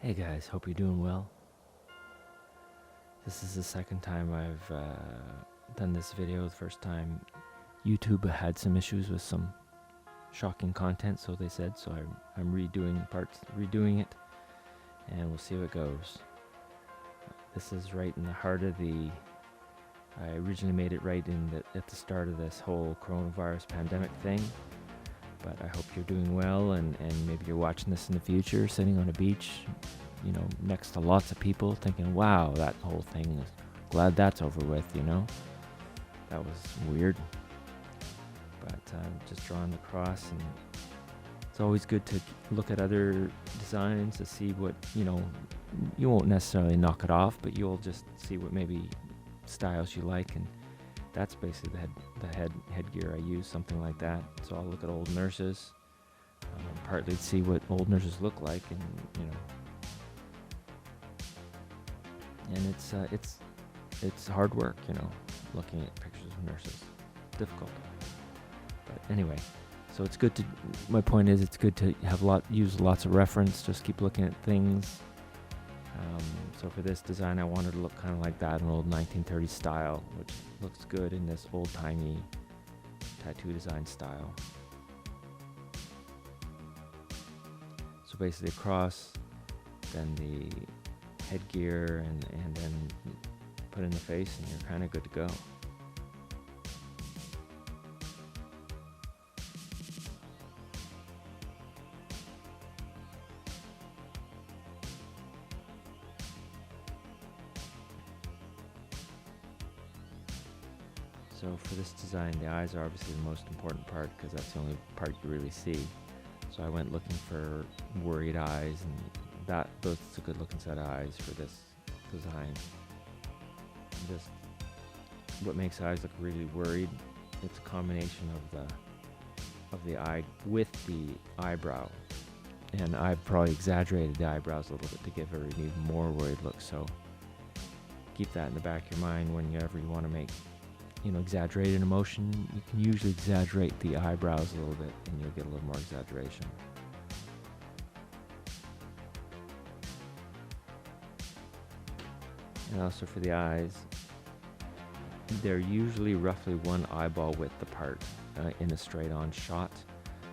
Hey guys, hope you're doing well. This is the second time I've done this video. The first time YouTube had some issues with some shocking content, so they said, so I'm redoing it, and we'll see how it goes. This is right in the heart of I originally made it right at the start of this whole coronavirus pandemic thing, but I hope you're doing well, and maybe you're watching this in the future, sitting on a beach, next to lots of people, thinking, wow, that whole thing is glad that's over with, that was weird. But just drawing the cross, and it's always good to look at other designs to see what, you won't necessarily knock it off, but you'll just see what maybe styles you like, and that's basically the headgear I use, something like that. So I'll look at old nurses, partly to see what old nurses look like, and and it's hard work, looking at pictures of nurses. Difficult. But anyway, so it's good to, my point is, it's good to use lots of reference, just keep looking at things. So for this design, I wanted to look kind of like that, an old 1930s style, which looks good in this old-timey tattoo design style. So basically a cross, then the headgear, and then put in the face, and you're kind of good to go. So for this design, the eyes are obviously the most important part, because that's the only part you really see. So I went looking for worried eyes, and those a good looking set of eyes for this design. Just what makes eyes look really worried, it's a combination of the eye with the eyebrow. And I probably exaggerated the eyebrows a little bit to give her an even more worried look. So keep that in the back of your mind whenever you want to make, exaggerated emotion. You can usually exaggerate the eyebrows a little bit, and you'll get a little more exaggeration. And also for the eyes, they're usually roughly one eyeball width apart in a straight on shot,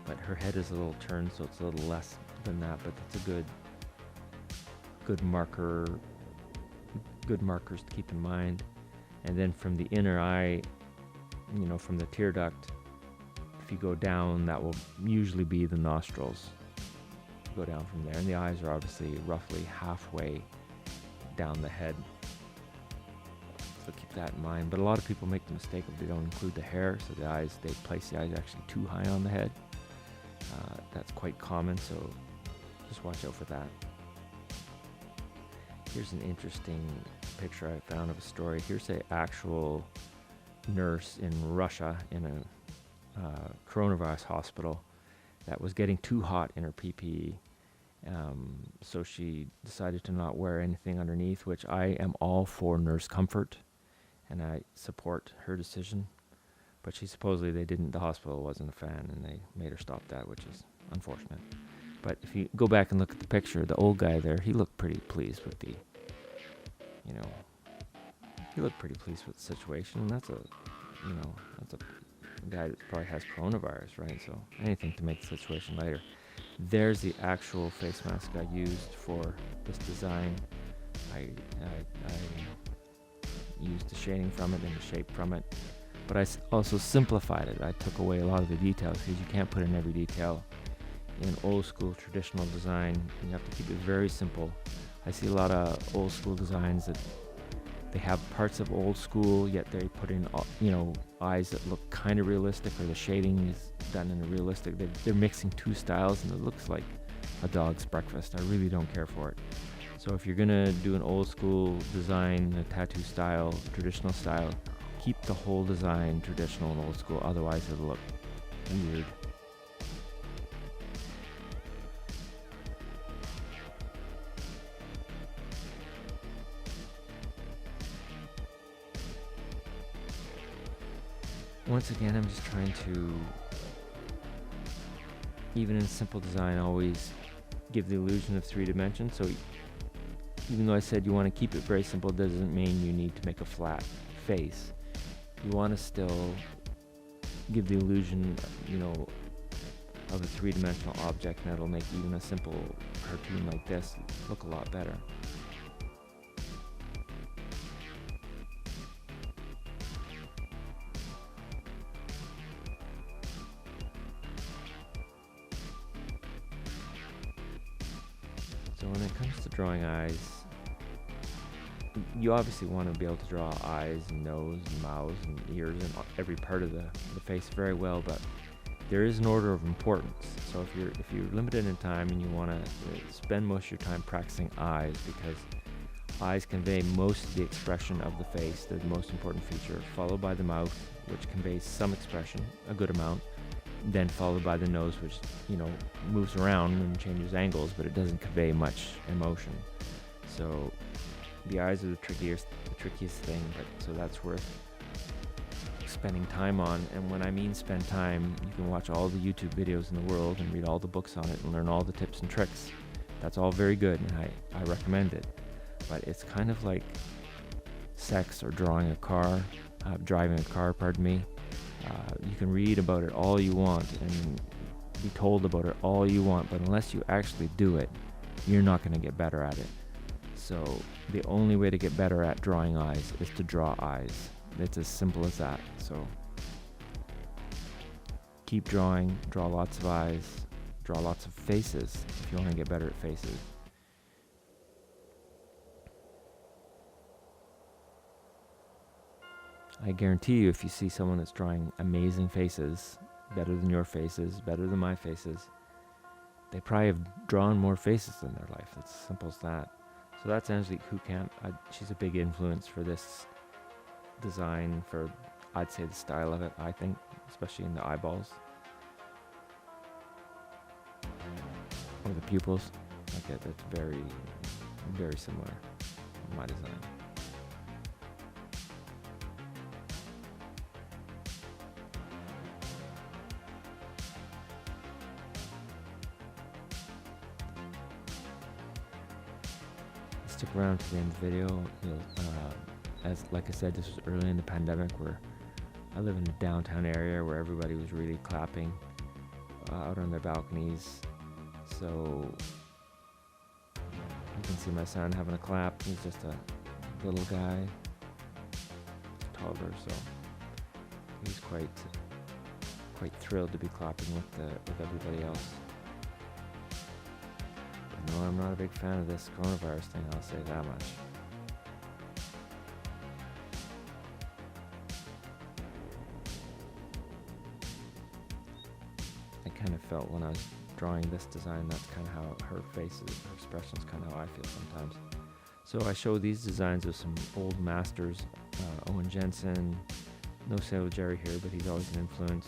but her head is a little turned, so it's a little less than that, but it's a good markers to keep in mind. And then from the inner eye, from the tear duct, if you go down, that will usually be the nostrils. Go down from there, and the eyes are obviously roughly halfway down the head. So keep that in mind. But a lot of people make the mistake of they don't include the hair, so they place the eyes actually too high on the head. That's quite common, so just watch out for that. Here's an interesting picture I found of a story. Here's an actual nurse in Russia in a coronavirus hospital that was getting too hot in her PPE. So she decided to not wear anything underneath, which I am all for nurse comfort, and I support her decision. But the hospital wasn't a fan, and they made her stop that, which is unfortunate. But if you go back and look at the picture, the old guy there, he looked pretty pleased with the situation. And that's a guy that probably has coronavirus, right? So anything to make the situation lighter. There's the actual face mask I used for this design. I used the shading from it and the shape from it, but I also simplified it. I took away a lot of the details, because you can't put in every detail. In old school traditional design, you have to keep it very simple. I see a lot of old school designs that they have parts of old school, yet they put in eyes that look kind of realistic, or the shading is done in a realistic. They're mixing two styles, and it looks like a dog's breakfast. I really don't care for it. So if you're gonna do an old school design, a tattoo style, traditional style, keep the whole design traditional and old school. Otherwise, it'll look weird. Once again, I'm just trying to, even in simple design, always give the illusion of 3 dimensions. So even though I said you want to keep it very simple, doesn't mean you need to make a flat face. You want to still give the illusion, of a 3-dimensional object, and that'll make even a simple cartoon like this look a lot better. So when it comes to drawing eyes, you obviously want to be able to draw eyes and nose and mouth and ears and every part of the face very well, but there is an order of importance. So if you're limited in time and you want to spend most of your time practicing eyes, because eyes convey most of the expression of the face, they're the most important feature, followed by the mouth, which conveys some expression, a good amount, then followed by the nose, which moves around and changes angles, but it doesn't convey much emotion. So the eyes are the trickiest thing, but so that's worth spending time on. And when I mean spend time, you can watch all the YouTube videos in the world and read all the books on it and learn all the tips and tricks. That's all very good, and I recommend it. But it's kind of like sex or driving a car, pardon me. You can read about it all you want and be told about it all you want, but unless you actually do it, you're not going to get better at it. So the only way to get better at drawing eyes is to draw eyes. It's as simple as that. So keep drawing, draw lots of eyes, draw lots of faces if you want to get better at faces. I guarantee you, if you see someone that's drawing amazing faces, better than your faces, better than my faces, they probably have drawn more faces in their life. It's as simple as that. So that's Angelique Houkant. She's a big influence for this design, for, I'd say, the style of it, I think, especially in the eyeballs. Or the pupils. Okay, that's very, very similar to my design. Stick around to the end of the video. Like I said, this was early in the pandemic, where I live in a downtown area where everybody was really clapping out on their balconies. So you can see my son having a clap. He's just a little guy, toddler, so he's quite thrilled to be clapping with everybody else. No, I'm not a big fan of this coronavirus thing, I'll say that much. I kind of felt when I was drawing this design, that's kind of how her face is, her expression is kind of how I feel sometimes. So I show these designs of some old masters, Owen Jensen, no sale Jerry here, but he's always an influence,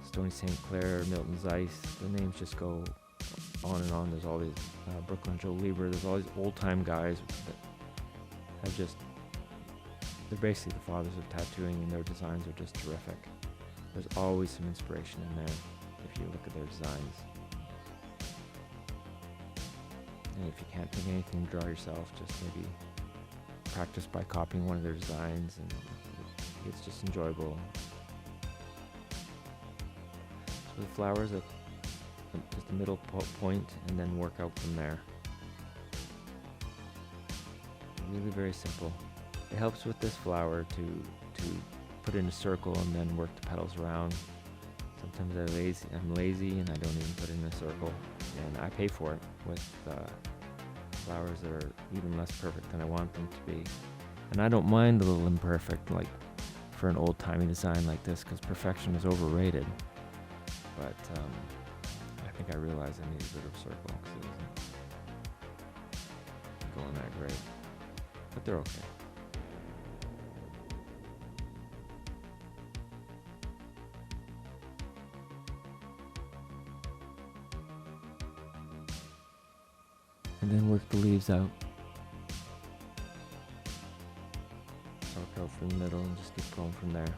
Stoney St. Clair, Milton Zeiss, the names just go on and on. There's all these Brooklyn Joe Lieber, there's all these old-time guys that have just, they're basically the fathers of tattooing, and their designs are just terrific. There's always some inspiration in there if you look at their designs. And if you can't think of anything to draw yourself, just maybe practice by copying one of their designs, and it's just enjoyable. So the flowers at just the middle point, and then work out from there. Really very simple. It helps with this flower to put in a circle and then work the petals around. Sometimes I'm lazy and I don't even put in a circle, and I pay for it with flowers that are even less perfect than I want them to be. And I don't mind a little imperfect, like for an old-timey design like this, because perfection is overrated. But I think I realized I need a bit of circle, because it isn't going that great. But they're okay. And then work the leaves out. Work out from the middle and just keep going from there.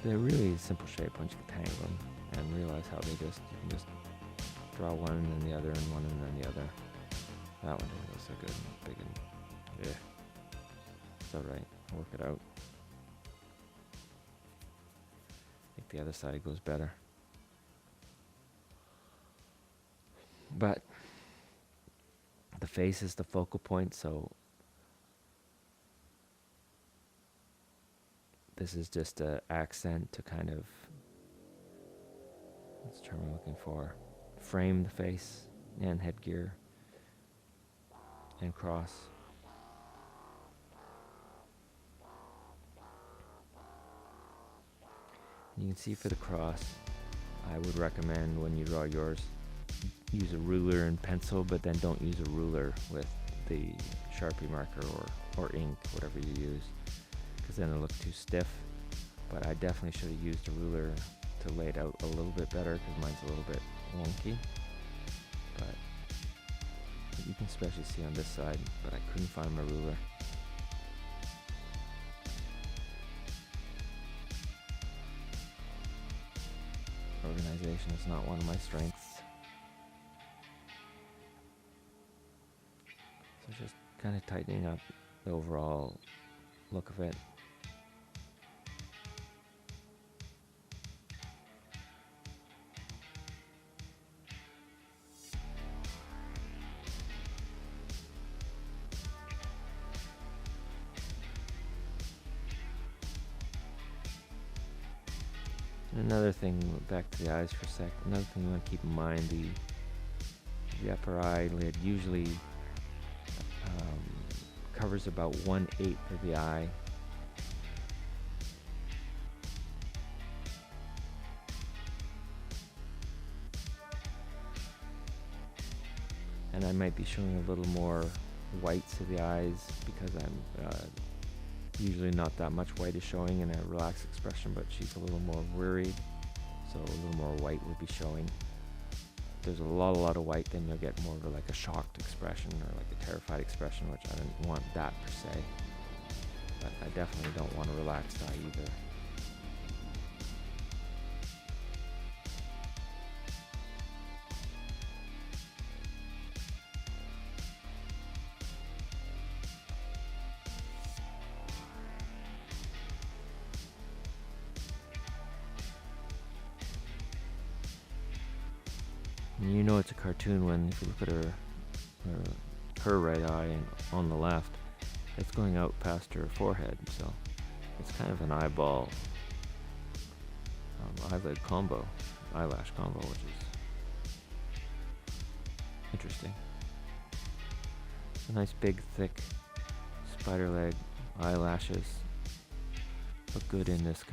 they're really a simple shape once you get the hang of them and realize how you can just draw one and then the other and one and then the other. That one didn't look so good and big and yeah. It's alright, work it out. I think the other side goes better. But the face is the focal point, so this is just an accent to kind of, what's the term I'm looking for? Frame the face and headgear and cross. You can see for the cross, I would recommend when you draw yours, use a ruler and pencil, but then don't use a ruler with the Sharpie marker or ink, whatever you use, because then it'll look too stiff. But I definitely should have used a ruler to lay it out a little bit better, because mine's a little bit wonky. But you can especially see on this side, but I couldn't find my ruler. Organization is not one of my strengths. So just kind of tightening up the overall look of it. Another thing, back to the eyes for a sec, another thing you want to keep in mind, the upper eyelid usually covers about 1/8 of the eye. And I might be showing a little more whites of the eyes because I'm usually not that much white is showing in a relaxed expression, but she's a little more worried, so a little more white would be showing. If there's a lot of white, then you'll get more of like a shocked expression or like a terrified expression, which I didn't want that per se. But I definitely don't want a relaxed eye either. And you know it's a cartoon when, if you look at her right eye and on the left, it's going out past her forehead, so it's kind of an eyeball eyelid combo, eyelash combo, which is interesting. A nice big thick spider leg eyelashes look good in this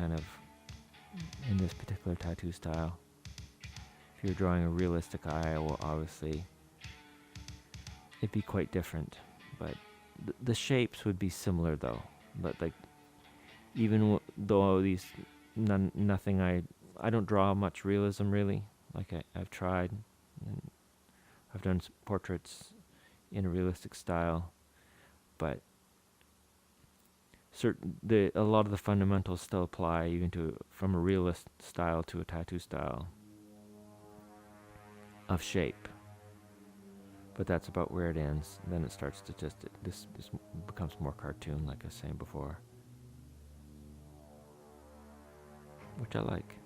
particular tattoo style. If you're drawing a realistic eye, well, obviously it'd be quite different, but the shapes would be similar though. But like, even though these nothing, I don't draw much realism really. Like I've tried, and I've done portraits in a realistic style, but a lot of the fundamentals still apply even from a realist style to a tattoo style of shape. But that's about where it ends. Then it starts to this becomes more cartoon, like I was saying before, which I like.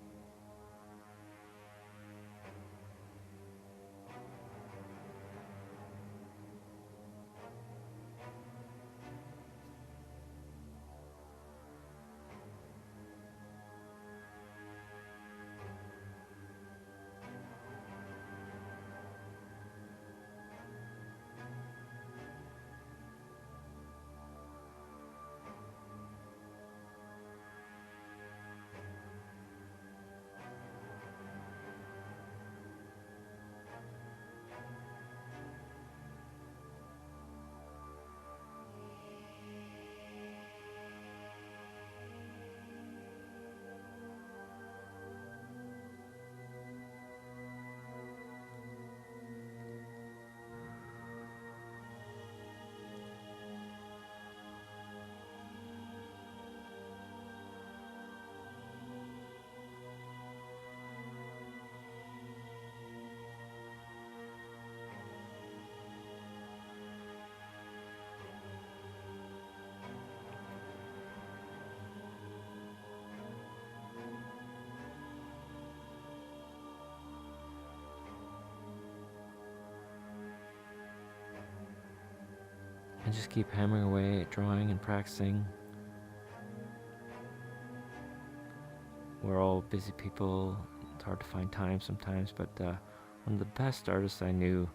and just keep hammering away at drawing and practicing. We're all busy people. It's hard to find time sometimes, but one of the best artists I knew,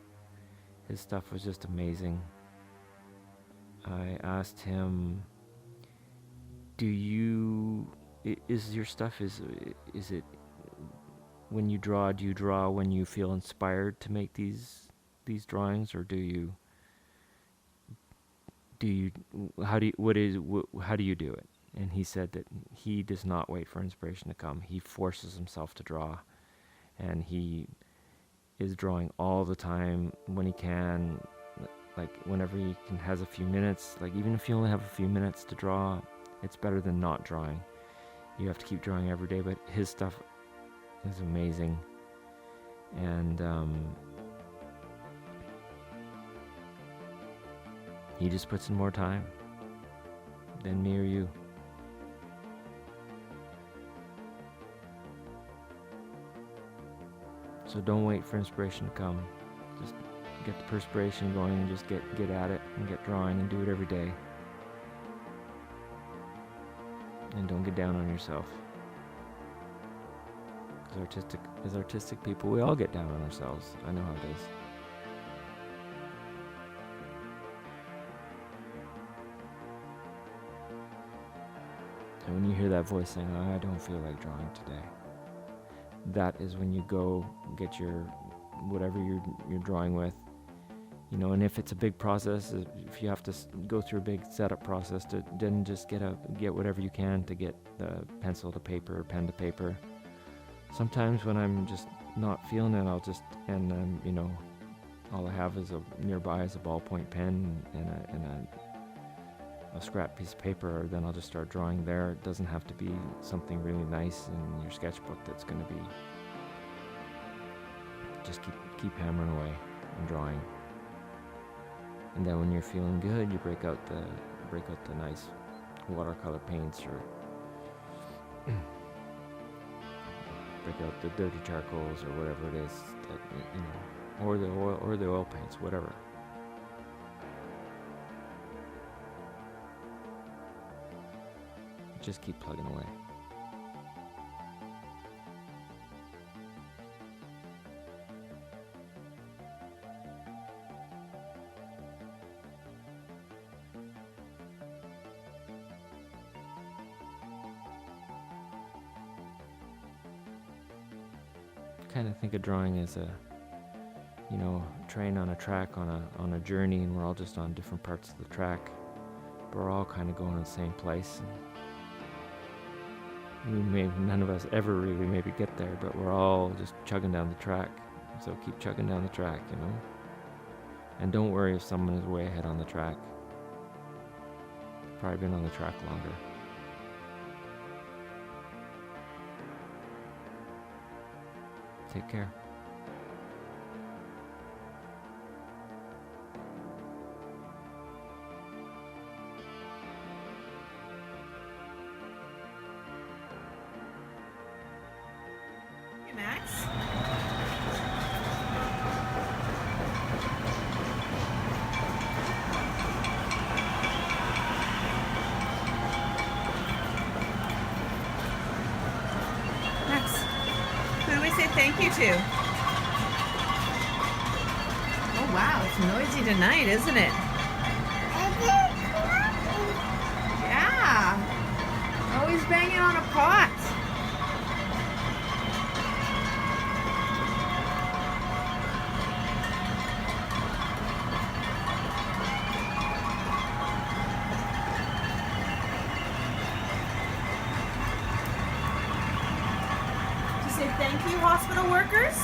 his stuff was just amazing. I asked him, is your stuff, is it, when you draw, do you draw when you feel inspired to make these drawings, or how do you do it? And he said that he does not wait for inspiration to come. He forces himself to draw, and he is drawing all the time when he can, like whenever he has a few minutes. Like even if you only have a few minutes to draw, it's better than not drawing. You have to keep drawing every day, but his stuff is amazing. And he just puts in more time than me or you. So don't wait for inspiration to come. Just get the perspiration going and just get at it and get drawing and do it every day. And don't get down on yourself. Because as artistic people, we all get down on ourselves. I know how it is. And when you hear that voice saying, "I don't feel like drawing today," that is when you go get your whatever you're drawing with, and if it's a big process, if you have to go through a big setup process, to then just get whatever you can to get the pencil to paper, pen to paper. Sometimes when I'm just not feeling it, all I have is nearby is a ballpoint pen and a scrap piece of paper, or then I'll just start drawing there. It doesn't have to be something really nice in your sketchbook that's going to be. Just keep hammering away and drawing. And then when you're feeling good, you break out the nice watercolor paints, or break out the dirty charcoals, or whatever it is that or the oil paints, whatever. Just keep plugging away. Kind of think of drawing as a train on a track on a journey, and we're all just on different parts of the track, but we're all kind of going to the same place. None of us ever really maybe get there, but we're all just chugging down the track. So keep chugging down the track, and don't worry if someone is way ahead on the track. Probably been on the track longer. Take care. Hey, Max. Max, who do we say thank you to? Oh wow, it's noisy tonight, isn't it? Yeah. Always banging on a pot. Say thank you, hospital workers.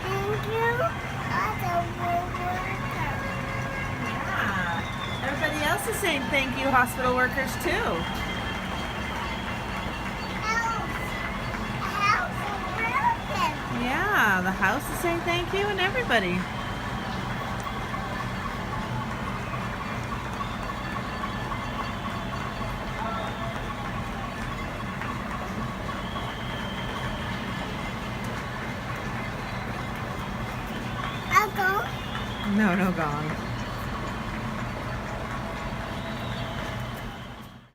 Thank you, hospital workers. Yeah. Everybody else is saying thank you, hospital workers, too. House workers. Yeah, the house is saying thank you, and everybody. I'll go. No gong.